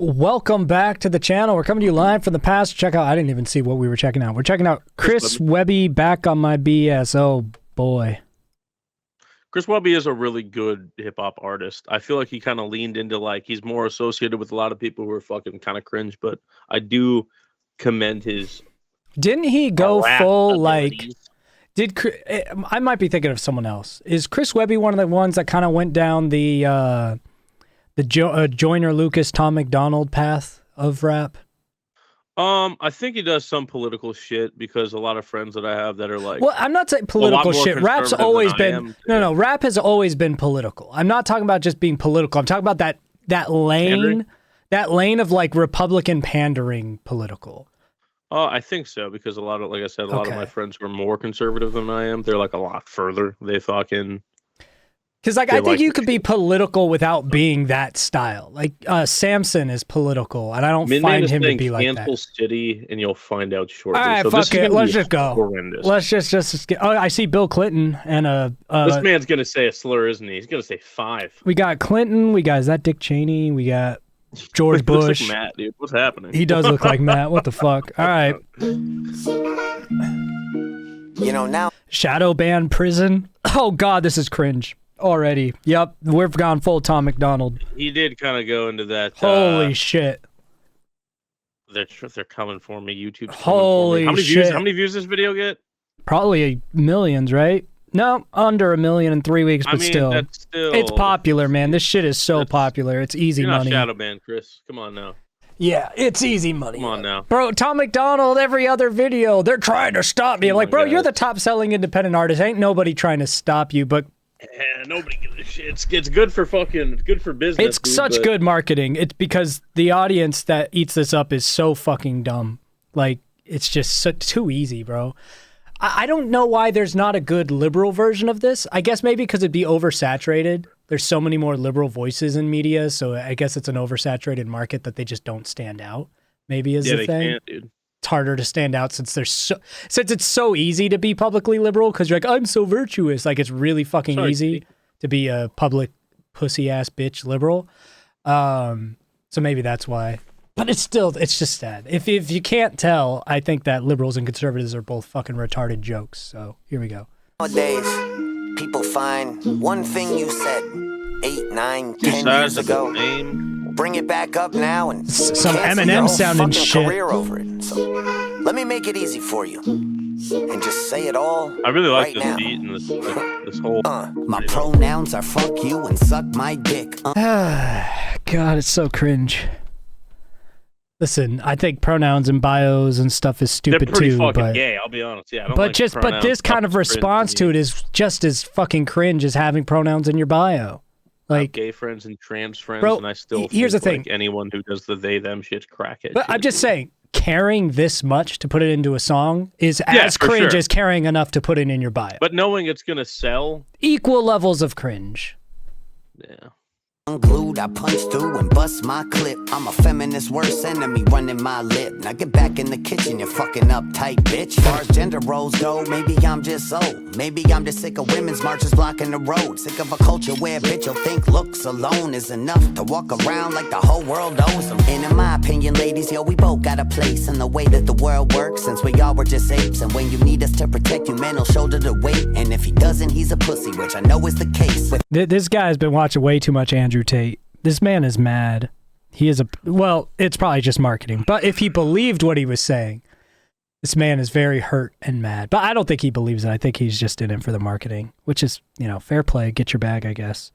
Welcome back to the channel. We're coming to you live from the past. Check out, I didn't even see what we were checking out. We're checking out Chris Webby back on my BS. Oh boy. Chris Webby is a really good hip hop artist. I feel like he kind of leaned into he's more associated with a lot of people who are fucking kind of cringe, but I do commend his. Didn't he go full abilities. I might be thinking of someone else. Is Chris Webby one of the ones that kind of went down the Joyner Lucas, Tom McDonald path of rap? I think he does some political shit because a lot of friends that I have that are like. Well, I'm not saying political shit. Rap's always been no. Rap has always been political. I'm not talking about just being political. I'm talking about that lane, of like Republican pandering political. I think so because a lot of, like I said, a lot of my friends who are more conservative than I am. They're like a lot further. They fucking. Because I think you could be political without being that style. Like Samson is political, and I don't find him to be like that. Cancel City, and you'll find out shortly. All right, so fuck it. Let's just go. Horrendous. Let's just get. Oh, I see Bill Clinton and this man's gonna say a slur, isn't he? He's gonna say 5. We got Clinton. We got, is that Dick Cheney? We got George Bush. Looks like Matt, dude. What's happening? He does look like Matt. What the fuck? All right. You know now. Shadow ban prison. Oh God, this is cringe. Already. Yep. We've gone full Tom McDonald. He did kind of go into that. Holy shit. They're coming for me. YouTube's Holy shit. How many views this video get? Probably millions, right? No, under 1 million in 3 weeks, but still. That's still. It's popular, man. This shit is so popular. It's easy money. You're not shadow banned, Chris. Come on now. Yeah, it's easy money. Come on now. Bro, Tom McDonald, every other video, they're trying to stop me. I'm like, bro, you're the top selling independent artist. Ain't nobody trying to stop you, but nobody gives a shit. It's good for business. It's such good marketing. It's because the audience that eats this up is so fucking dumb. Like, it's just too easy, bro. I don't know why there's not a good liberal version of this. I guess maybe because it'd be oversaturated. There's so many more liberal voices in media, so I guess it's an oversaturated market that they just don't stand out. Maybe is the thing. Can't, dude. It's harder to stand out since it's so easy to be publicly liberal because you're like, I'm so virtuous. Like, it's really fucking easy to be a public pussy ass bitch liberal. So maybe that's why. But it's just sad. If you can't tell, I think that liberals and conservatives are both fucking retarded jokes. So here we go. Nowadays, people find one thing you said 8, 9, 10 years ago. Bring it back up now and some Eminem sounding shit. Career over it. So let me make it easy for you and just say it all. I really like right this beat and this whole. My pronouns are fuck you and suck my dick. God, it's so cringe. Listen, I think pronouns and bios and stuff is stupid They're pretty too. Fucking but gay, I'll be honest. Yeah, I don't but this kind of response to it is just as fucking cringe as having pronouns in your bio. Like gay friends and trans friends, bro, and I still here's the thing. Like anyone who does the they them shit's crackhead. But I'm just saying, caring this much to put it into a song is as cringe as caring enough to put it in your bio. But knowing it's gonna sell, equal levels of cringe. Yeah. Unglued, I punch through and bust my clip. I'm a feminist worst enemy running my lip. Now get back in the kitchen, you fucking uptight bitch. As far as gender roles go, maybe I'm just old. Maybe I'm just sick of women's marches blocking the road. Sick of a culture where a bitch will think looks alone is enough to walk around like the whole world owes them. And in my opinion, ladies, yo, we both got a place in the way that the world works. Since we all were just apes, and when you need us to protect you, men will shoulder the weight. And if he doesn't, he's a pussy, which I know is the case. This guy's been watching way too much Andrew Tate. This man is mad. He is well, it's probably just marketing. But if he believed what he was saying, this man is very hurt and mad. But I don't think he believes it. I think he's just in it for the marketing, which is, fair play. Get your bag, I guess.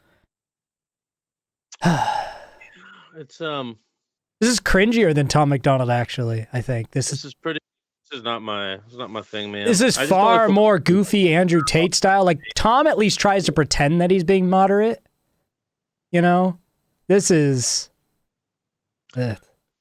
It's This is cringier than Tom McDonald, actually. I think this is not my thing, man. This is far more goofy Andrew Tate style. Like, Tom at least tries to pretend that he's being moderate. This is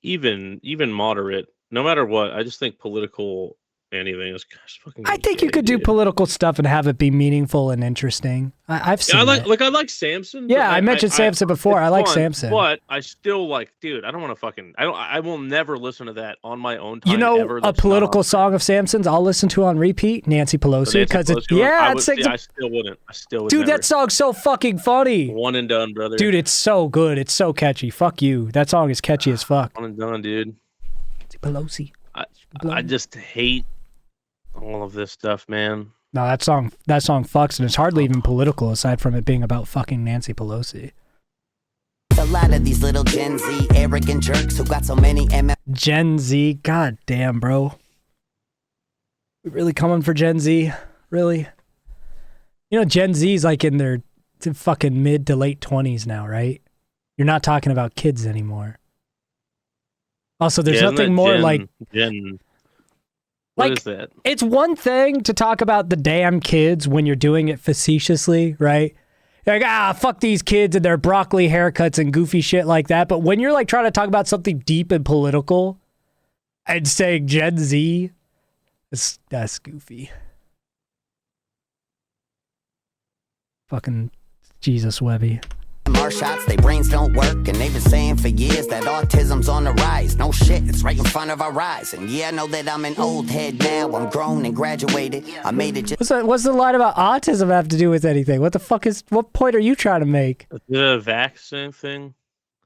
even moderate. No matter what, I just think political anything. It's fucking. I think you could do political stuff and have it be meaningful and interesting. I've seen. I it. like Samson. Yeah, I mentioned Samson before. I like fun, Samson, but I still like, dude. I don't want to fucking. I will never listen to that on my own time. You know, ever. a political song of Samson's I'll listen to on repeat. Nancy Pelosi, because it's I still wouldn't. I still would. Dude, that song's so fucking funny. One and done, brother. Dude, it's so good. It's so catchy. Fuck you. That song is catchy as fuck. One and done, dude. Nancy Pelosi. I just hate all of this stuff, man. No, that song fucks, and it's hardly even political aside from it being about fucking Nancy Pelosi. A lot of these little Gen Z arrogant jerks who got so many Gen Z, god damn, bro. We really coming for Gen Z? Really? You know, Gen Z's like in their fucking mid to late 20s now, right? You're not talking about kids anymore. Also, there's nothing more like... What is that? It's one thing to talk about the damn kids when you're doing it facetiously, right? You're like, fuck these kids and their broccoli haircuts and goofy shit like that. But when you're like trying to talk about something deep and political and saying Gen Z, that's goofy. Fucking Jesus, Webby. MR shots, they brains don't work, and they've been saying for years that autism's on the rise. No shit, it's right in front of our eyes. And yeah, I know that I'm an old head now. I'm grown and graduated. I made it just... What's the line about autism have to do with anything? What point are you trying to make? The vaccine thing?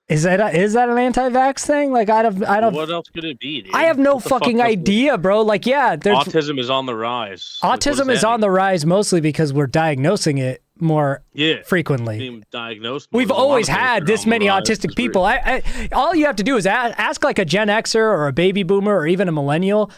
Is that an anti-vax thing? Like, I don't. What else could it be, dude? I have no fucking idea, bro. Like, yeah, autism is on the rise. Autism is on the rise mostly because we're diagnosing it more frequently. Being diagnosed. We've always had this many autistic people. All you have to do is ask like a Gen Xer or a baby boomer or even a millennial.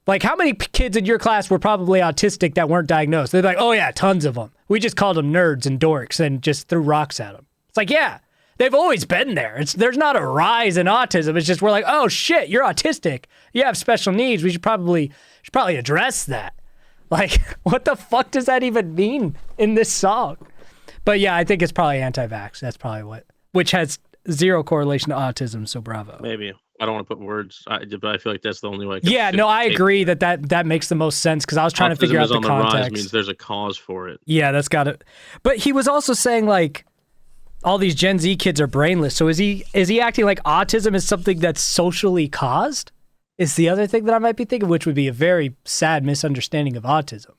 Like, how many kids in your class were probably autistic that weren't diagnosed? They're like, oh yeah, tons of them. We just called them nerds and dorks and just threw rocks at them. It's like, yeah. They've always been there. There's not a rise in autism. It's just we're like, oh shit, you're autistic. You have special needs. We should probably address that. Like, what the fuck does that even mean in this song? But yeah, I think it's probably anti-vax. That's probably which has zero correlation to autism. So bravo. Maybe. I don't want to put words, but I feel like that's the only way. I agree that makes the most sense because I was trying to figure out the context. Autism is on the rise means there's a cause for it. Yeah, that's got it. But he was also saying like, all these Gen Z kids are brainless. So is he acting like autism is something that's socially caused? Is the other thing that I might be thinking, which would be a very sad misunderstanding of autism.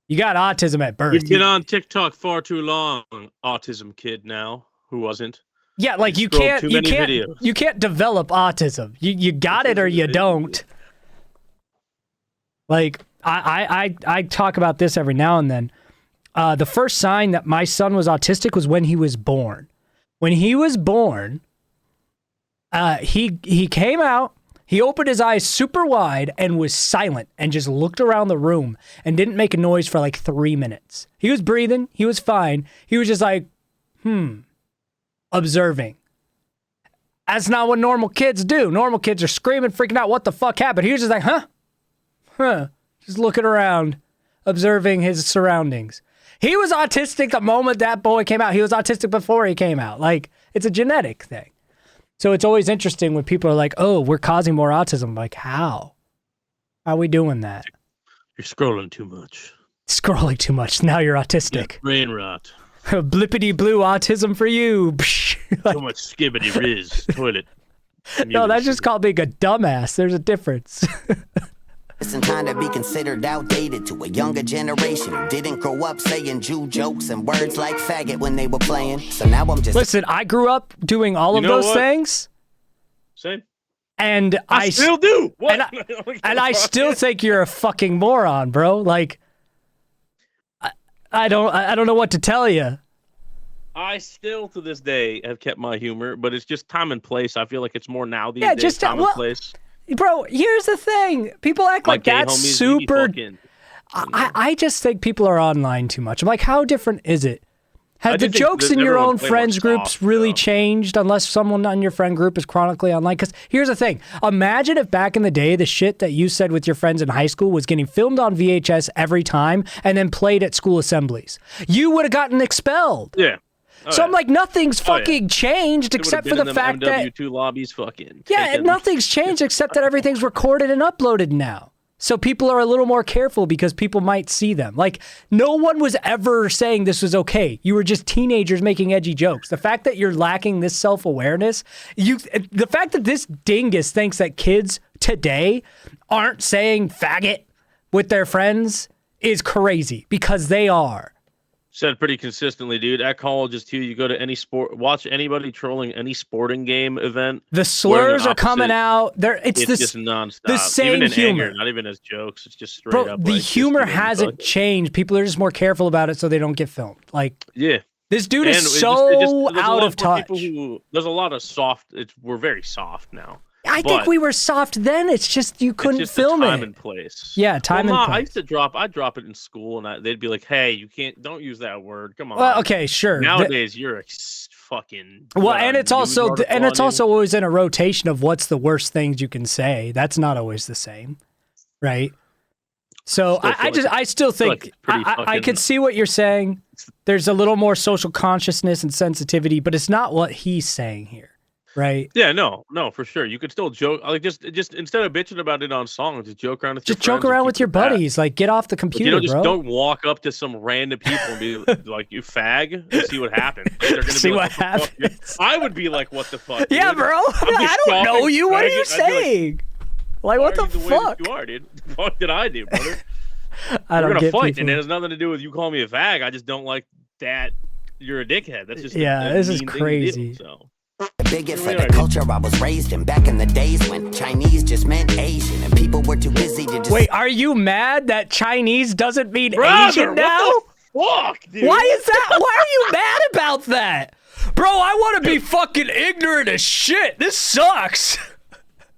You got autism at birth. You've been on TikTok far too long, autism kid now, who wasn't. Yeah, like you can't develop autism. You got it or you don't. Like I talk about this every now and then. The first sign that my son was autistic was when he was born. When he was born, he came out, he opened his eyes super wide and was silent and just looked around the room and didn't make a noise for like 3 minutes. He was breathing, he was fine. He was just like, observing. That's not what normal kids do. Normal kids are screaming, freaking out, what the fuck happened? He was just like, just looking around, observing his surroundings. He was autistic the moment that boy came out. He was autistic before he came out. Like, it's a genetic thing. So it's always interesting when people are like, oh, we're causing more autism. Like, how? How are we doing that? You're scrolling too much. Scrolling too much. Now you're autistic. Yeah, brain rot. Blippity blue autism for you. Like, so much skibbity riz toilet. No, that's just called being a dumbass. There's a difference. And trying to be considered outdated to a younger generation who didn't grow up saying Jew jokes and words like faggot when they were playing. So now I'm just... Listen, I grew up doing all of those things. Same. And I still do. What? And I still think you're a fucking moron, bro. Like, I don't know what to tell you. I still, to this day, have kept my humor, but it's just time and place. I feel like it's more now these days, just time and place. Bro, here's the thing. People act like that's super... I just think people are online too much. I'm like, how different is it? Have the jokes in your own friends groups really changed unless someone on your friend group is chronically online? Because here's the thing. Imagine if back in the day, the shit that you said with your friends in high school was getting filmed on VHS every time and then played at school assemblies. You would have gotten expelled. Yeah. So I'm like, nothing's fucking changed except for the fact that MW2 lobbies fucking. Yeah, nothing's changed except that everything's recorded and uploaded now. So people are a little more careful because people might see them. Like, no one was ever saying this was okay. You were just teenagers making edgy jokes. The fact that you're lacking this self-awareness, the fact that this dingus thinks that kids today aren't saying faggot with their friends is crazy, because they are. Said pretty consistently, dude. At colleges too, you go to any sport, watch anybody trolling any sporting game event. The slurs are coming out. It's just nonstop. The same even in humor, anger, not even as jokes. It's just straight bro. up. The like, humor hasn't changed. People are just more careful about it, so they don't get filmed. Like, yeah, this dude is so out of touch. There's a lot of soft. We're very soft now. I think we were soft then. It's just you couldn't film it. Time and place. Yeah, time and place. I used to I'd drop it in school, and they'd be like, "Hey, you don't use that word. Come on." Well, okay, sure. Nowadays, you're a fucking. Well, and it's also always in a rotation of what's the worst things you can say. That's not always the same, right? So I still think I could see what you're saying. There's a little more social consciousness and sensitivity, but it's not what he's saying here. Right. Yeah, no, for sure. You could still joke, like just instead of bitching about it on songs, just joke around with your friends. Just joke around with your buddies. Like, get off the computer, just bro. Don't walk up to some random people and be like, "You fag," and see what happens. They're gonna see be what happens. I would be like, "What the fuck?" Yeah, dude? bro. I don't know you. What are you saying? Like, what the fuck? You are, dude. What did I do, brother? I don't We're gonna fight, people. and it has nothing to do with you calling me a fag. I just don't like that you're a dickhead. That's just this is crazy. So. Bigot for the culture I was raised in back in the days when Chinese just meant Asian and people were too busy to just... Wait, are you mad that Chinese doesn't mean Asian now? What the fuck, dude? Why is that? Why are you mad about that? Bro, I want to be fucking ignorant as shit. This sucks.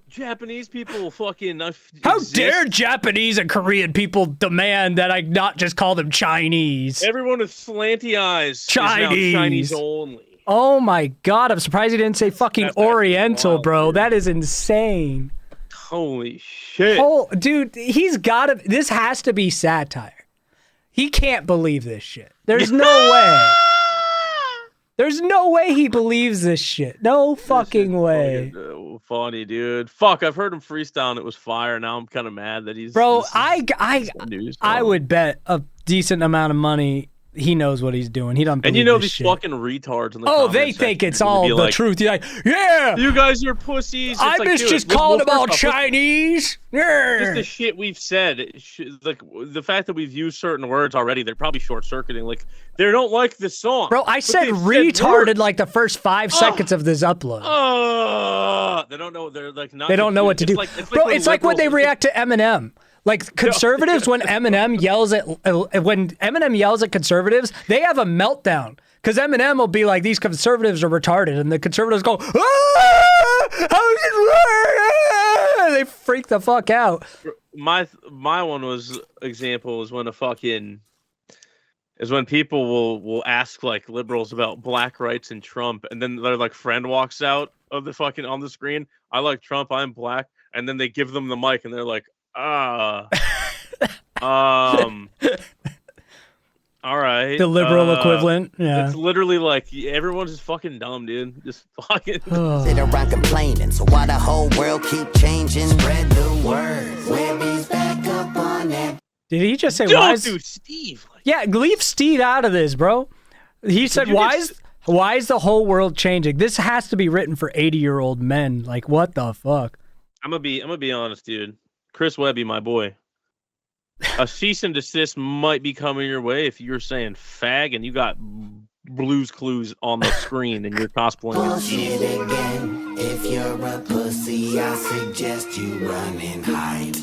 Japanese people fucking How dare Japanese and Korean people demand that I not just call them Chinese? Everyone with slanty eyes Chinese. Is now Chinese only. Oh my god, I'm surprised he didn't say fucking Oriental, wild, bro. Dude. That is insane. Holy shit. Oh, dude, this has to be satire. He can't believe this shit. There's no way. There's no way he believes this shit. No fucking way. Funny, dude. Fuck, I've heard him freestyle and it was fire. Now I'm kind of mad that he's... Bro, I would bet a decent amount of money he knows what he's doing. He don't believe these shit. Fucking retards in the they think it's all the truth. You're like, yeah! You guys are pussies. I just calling them all Chinese. Yeah. Just the shit we've said. Like, the fact that we've used certain words already, they're probably short-circuiting. Like, they don't like the song. Bro, I said retarded like the first 5 seconds of this upload. They don't know. They're like not. They don't know what to do. Bro, it's like when they react to Eminem. Like conservatives, when Eminem yells at conservatives, they have a meltdown because Eminem will be like, "These conservatives are retarded," and the conservatives go, "Ah, how's it work?" They freak the fuck out. My one example was when people will ask like liberals about black rights and Trump, and then their like friend walks out of the fucking on the screen. I like Trump. I'm black, and then they give them the mic, and they're like. All right. The liberal equivalent. Yeah. It's literally like everyone's just fucking dumb, dude. Just fucking. Sit around complaining, so why the whole world keep changing? Spread the word. Webby's back up on that. Did he just say dude, Steve. Yeah, leave Steve out of this, bro. He said, why is the whole world changing? This has to be written for 80-year-old men. Like, what the fuck? I'm gonna be honest, dude. Chris Webby, my boy. A cease and desist might be coming your way if you're saying fag and you got Blue's Clues on the screen and you're cosplaying as Bullshit again. If you're a pussy, I suggest you run and hide.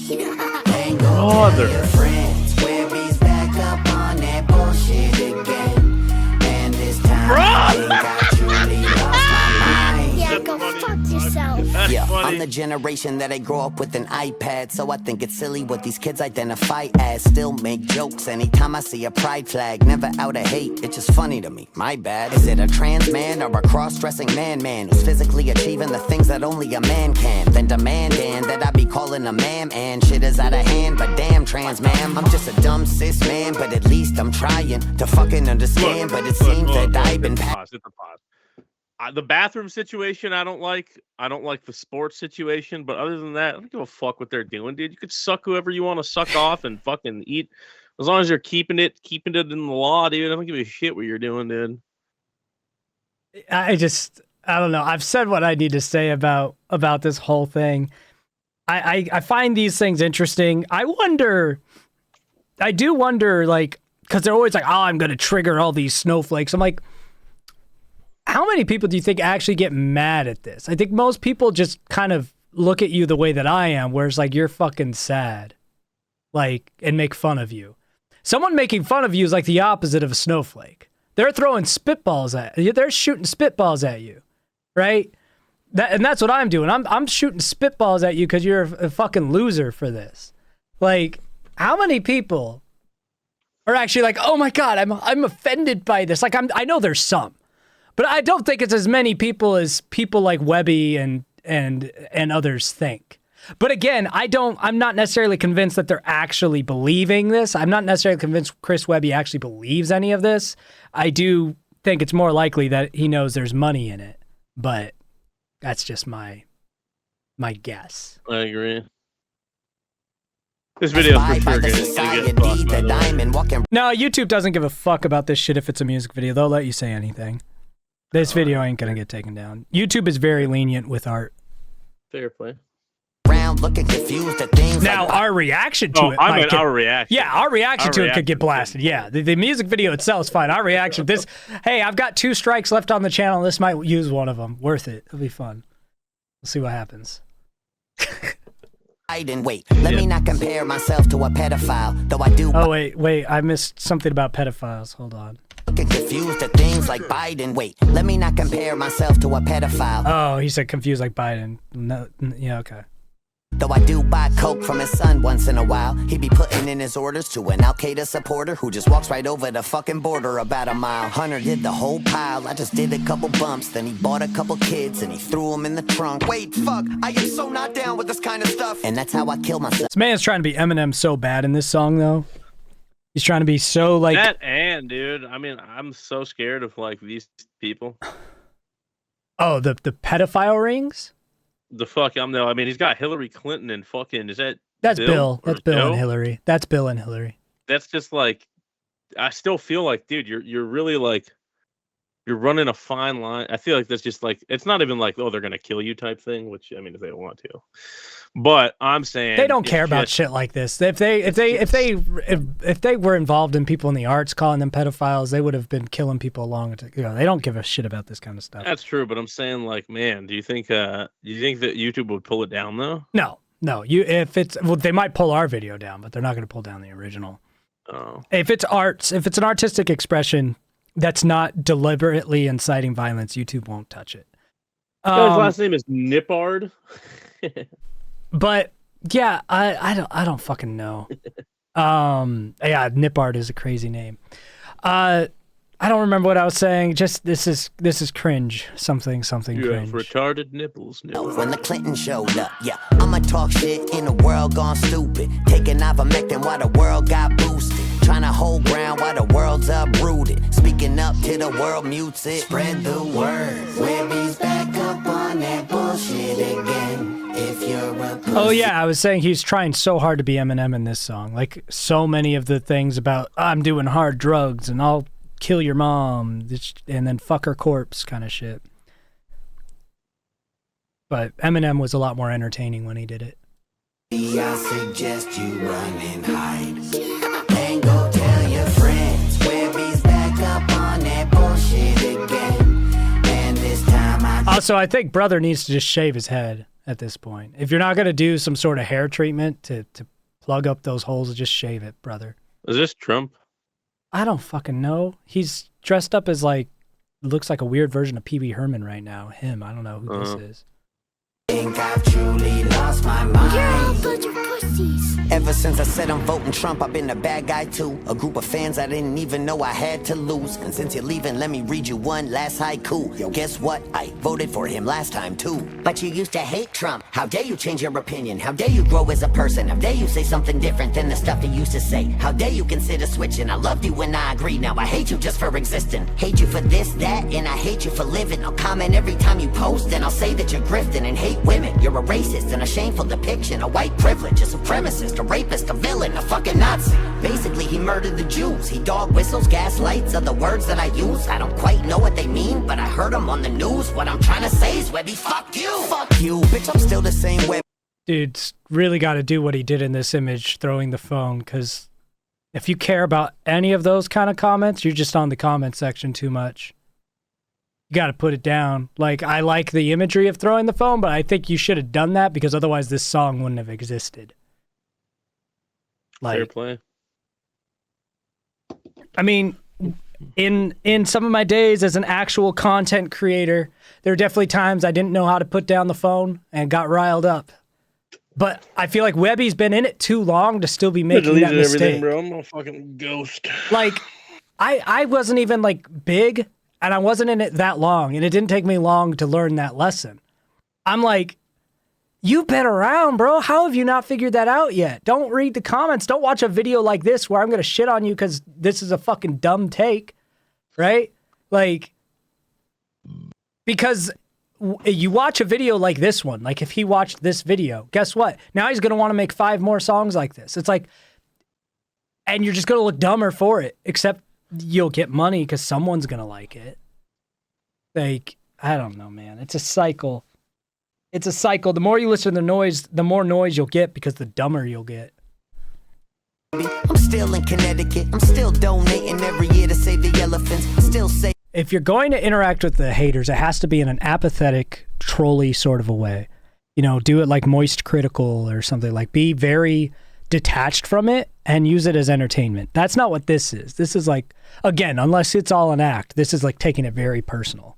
Hang on to your friends. Webby's back up on that bullshit again. And this time I think I truly lost my mind. Yeah, go fuck yourself. Yeah, I'm the generation that I grew up with an iPad, so I think it's silly what these kids identify as. Still make jokes anytime I see a pride flag. Never out of hate, it's just funny to me. My bad. Is it a trans man or a cross-dressing man who's physically achieving the things that only a man can? Then demanding that I be calling a ma'am, and shit is out of hand. But damn, trans ma'am, I'm just a dumb cis man, but at least I'm trying to fucking understand. But it seems that I've been pause. The bathroom situation, I don't like. I don't like the sports situation. But other than that, I don't give a fuck what they're doing, dude. You could suck whoever you want to suck off and fucking eat, as long as you're keeping it in the law, dude. I don't give a shit what you're doing, dude. I don't know. I've said what I need to say about this whole thing. I find these things interesting. I do wonder, like, because they're always like, oh, I'm going to trigger all these snowflakes. I'm like, how many people do you think actually get mad at this? I think most people just kind of look at you the way that I am, where it's like, you're fucking sad, like, and make fun of you. Someone making fun of you is like the opposite of a snowflake. They're throwing spitballs at you. They're shooting spitballs at you, right? And that's what I'm doing. I'm shooting spitballs at you because you're a fucking loser for this. Like, how many people are actually like, oh my God, I'm offended by this? Like, I know there's some. But I don't think it's as many people as people like Webby and others think. But again, I'm not necessarily convinced that they're actually believing this. I'm not necessarily convinced Chris Webby actually believes any of this. I do think it's more likely that he knows there's money in it. But that's just my guess. I agree. This video for sure get bust, by the way. No, YouTube doesn't give a fuck about this shit if it's a music video. They'll let you say anything. This video ain't gonna get taken down. YouTube is very lenient with art. Fair play. Looking confused at things now, our reaction to it. I mean, our reaction. Yeah, our reaction to it could get blasted. Yeah, the music video itself is fine. Our reaction, hey, I've got 2 strikes left on the channel. This might use one of them. Worth it. It'll be fun. We'll see what happens. Wait, let me not compare myself to a pedophile, though I do. Oh, wait, I missed something about pedophiles. Hold on. Get confused at things like Biden. Wait, let me not compare myself to a pedophile. Oh, he said confused like Biden. No, yeah, okay. Though I do buy coke from his son once in a while, he be putting in his orders to an Al-Qaeda supporter who just walks right over the fucking border about a mile. Hunter did the whole pile, I just did a couple bumps, then he bought a couple kids and he threw them in the trunk. Wait, fuck, I am so not down with this kind of stuff. And that's how I kill myself. This man's trying to be Eminem so bad in this song, though. He's trying to be so, like... That and, dude, I mean, I'm so scared of, like, these people. Oh, the pedophile rings? The fuck, I mean, he's got Hillary Clinton and fucking, is that That's Bill? That's Bill and Hillary. That's Bill and Hillary. That's just like, I still feel like, dude, you're really like, you're running a fine line. I feel like that's just like, it's not even like, oh, they're gonna kill you type thing, which I mean, if they want to, but I'm saying they don't care about shit like this. If they were involved in people in the arts calling them pedophiles, they would have been killing people along. They don't give a shit about this kind of stuff. That's true, but I'm saying, like, man, do you think that YouTube would pull it down though? No. They might pull our video down, but they're not going to pull down the original. Oh. If it's an artistic expression that's not deliberately inciting violence, YouTube won't touch it. His last name is Nippard. But yeah, I don't fucking know. Yeah, Nippard is a crazy name. I don't remember what I was saying. Just this is cringe. Something you cringe. have retarded nipples. When the Clinton showed up, yeah, I'ma talk shit in a world gone stupid. Taking ivermectin while the world got boosted. Trying to hold ground while the world's uprooted. Speaking up till the world mutes it. Spread the word. Webby's back up on that bullshit again. If you're a pussy. Oh yeah, I was saying he's trying so hard to be Eminem in this song. Like so many of the things about I'm doing hard drugs and I'll kill your mom and then fuck her corpse kind of shit. But Eminem was a lot more entertaining when he did it. I suggest you run and hide. And go tell your friends Webby's back up on that bullshit again. And this time Also, I think Brother needs to just shave his head at this point. If you're not going to do some sort of hair treatment to plug up those holes, just shave it, brother. Is this Trump? I don't fucking know. He's dressed up as looks like a weird version of Pee-wee Herman right now. Him, I don't know who this is. think I've truly lost my mind. You're all a bunch of pussies. Ever since I said I'm voting Trump, I've been a bad guy too. A group of fans I didn't even know I had to lose. And since you're leaving, let me read you one last haiku. Yo, guess what? I voted for him last time too. But you used to hate Trump. How dare you change your opinion? How dare you grow as a person? How dare you say something different than the stuff you used to say? How dare you consider switching? I loved you when I agreed. Now I hate you just for existing. Hate you for this, that, and I hate you for living. I'll comment every time you post, and I'll say that you're grifting and hate women. You're a racist and a shameful depiction of white privilege, a supremacist, a rapist, a villain, a fucking Nazi. Basically, he murdered the Jews. He dog whistles, gaslights are the words that I use. I don't quite know what they mean, but I heard them on the news. What I'm trying to say is, Webby, fuck you. Fuck you, bitch, I'm still the same Webby. Dude's really got to do what he did in this image, throwing the phone, because if you care about any of those kind of comments, you're just on the comment section too much. You got to put it down. Like, I like the imagery of throwing the phone, but I think you should have done that because otherwise this song wouldn't have existed. Like, Fair play. I mean, in some of my days as an actual content creator, there were definitely times I didn't know how to put down the phone and got riled up. But I feel like Webby's been in it too long to still be making that mistake. Everything, bro. I'm a fucking ghost. Like, I wasn't even like big, and I wasn't in it that long, and it didn't take me long to learn that lesson. I'm like, you've been around, bro. How have you not figured that out yet? Don't read the comments. Don't watch a video like this where I'm going to shit on you because this is a fucking dumb take, right? Like, because you watch a video like this one, like if he watched this video, guess what? Now he's going to want to make 5 more songs like this. It's like, and you're just going to look dumber for it, except you'll get money because someone's going to like it. Like, I don't know, man. It's a cycle. It's a cycle. The more you listen to the noise, the more noise you'll get because the dumber you'll get. I'm still in Connecticut. I'm still donating every year to save the elephants. Still say. If you're going to interact with the haters, it has to be in an apathetic, trolly sort of a way. You know, do it like Moist Critical or something. Like, be very detached from it and use it as entertainment. That's not what this is. This is like, again, unless it's all an act, this is like taking it very personal.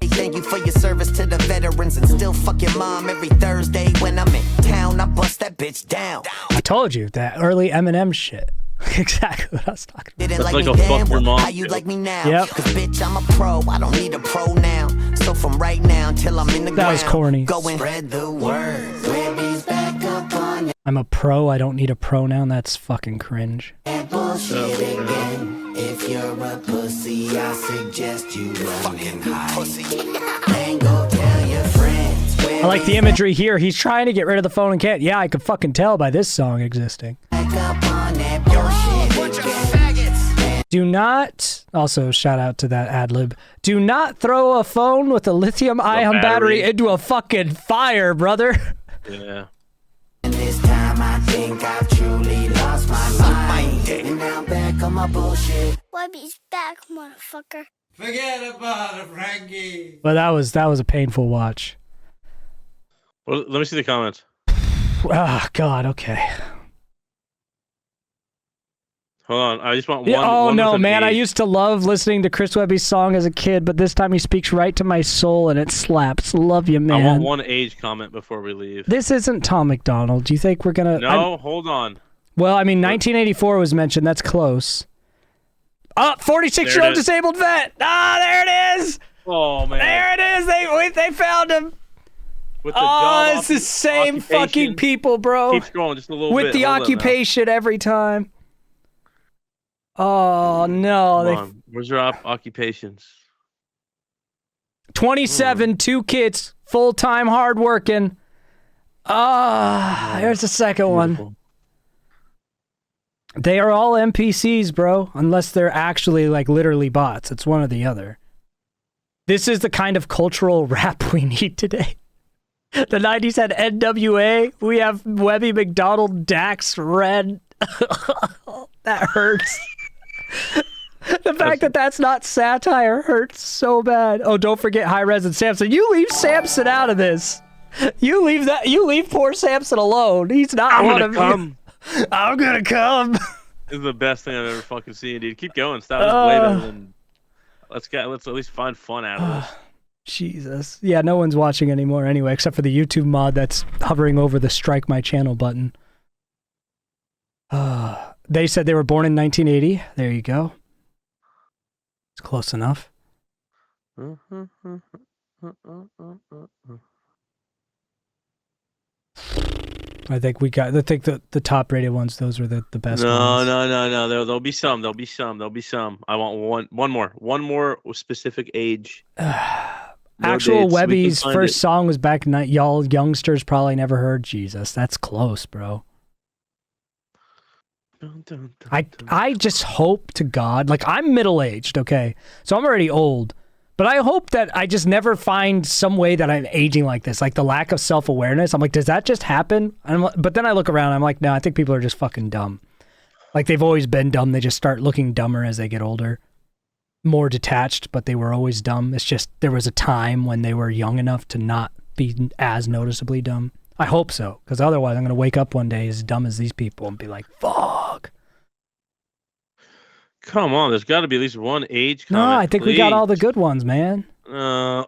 Thank you for your service to the veterans and still fuck your mom every Thursday when I'm in town. I bust that bitch down. I told you, that early Eminem shit. Exactly what I was talking about. Didn't That's like like me a fuck then, your mom. how you like me now? Yep. Cause bitch, I'm a pro. I don't need a pro now. So from right now till I'm in the ground. That was corny. Going spread the word. Webby's back up on your I'm a pro, I don't need a pronoun. That's fucking cringe. bullshit again. If you're a pussy, I suggest you run and hide. And go tell your friends. I like the imagery here. He's trying to get rid of the phone and can't. Yeah, I could fucking tell by this song existing. Back up on that bullshit again. Do not, also shout out to that ad lib, do not throw a phone with a lithium ion battery into a fucking fire, brother. Yeah. And this time I think I've truly lost my mind. And now I'm back on my bullshit. Webby's back, motherfucker. Forget about it, Frankie. But that was a painful watch. Well, let me see the comments. Oh, God, okay. Hold on. I just want one. Oh, one no, with an man. I E. used to love listening to Chris Webby's song as a kid, but this time he speaks right to my soul and it slaps. Love you, man. I want one age comment before we leave. This isn't Tom McDonald. Do you think we're going to... No, hold on. Well, I mean, 1984 was mentioned. That's close. 46-year-old disabled vet. There it is. Oh, man. There it is. They found him. With the job It's the same occupation. fucking people, bro. Keep scrolling just a little With bit. the Hold on now. occupation every time. Oh, no. Come on. Where's your occupations? 27, 2 kids, full-time, hard-working. There's the second one. Beautiful. They are all NPCs, bro, unless they're actually, like, literally bots. It's one or the other. This is the kind of cultural rap we need today. The 90s had NWA. We have Webby, McDonald, Dax, Red. That hurts. The fact that that's not satire hurts so bad. Oh, don't forget High Res and Samson. You leave Samson out of this. You leave poor Samson alone. He's not one of you. I'm gonna come. This is the best thing I've ever fucking seen, dude. Keep going. Stop. This way better than. Let's at least find fun out of this. Jesus. Yeah, no one's watching anymore anyway, except for the YouTube mod that's hovering over the strike my channel button. They said they were born in 1980. There you go. It's close enough. I think the top rated ones, those were the best ones. No. There'll be some. I want one more specific age. Actual Webby's first song was back in y'all youngsters probably never heard Jesus. That's close, bro. I just hope to God, like I'm middle-aged, okay? So I'm already old. But I hope that I just never find some way that I'm aging like this, like the lack of self-awareness. I'm like, does that just happen? But then I look around, I'm like, no, I think people are just fucking dumb. Like they've always been dumb. They just start looking dumber as they get older. More detached, but they were always dumb. It's just there was a time when they were young enough to not be as noticeably dumb. I hope so, because otherwise I'm going to wake up one day as dumb as these people and be like, fuck. Come on, there's got to be at least one age comment. No, I think we got all the good ones, man. Yeah!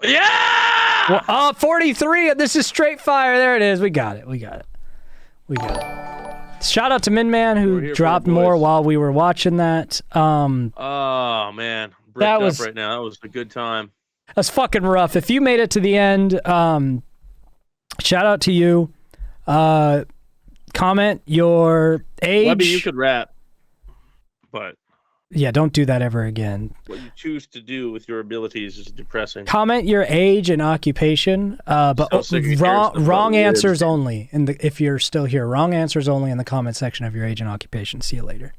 Well, 43. This is straight fire. There it is. We got it. Shout out to Min Man who dropped more while we were watching that. Oh, man. That was right now. That was a good time. That's fucking rough. If you made it to the end, shout out to you. Comment your age. Webby, you could rap, but yeah, don't do that ever again. What you choose to do with your abilities is depressing. Comment your age and occupation, but wrong answers only. If you're still here, wrong answers only in the comment section of your age and occupation. See you later.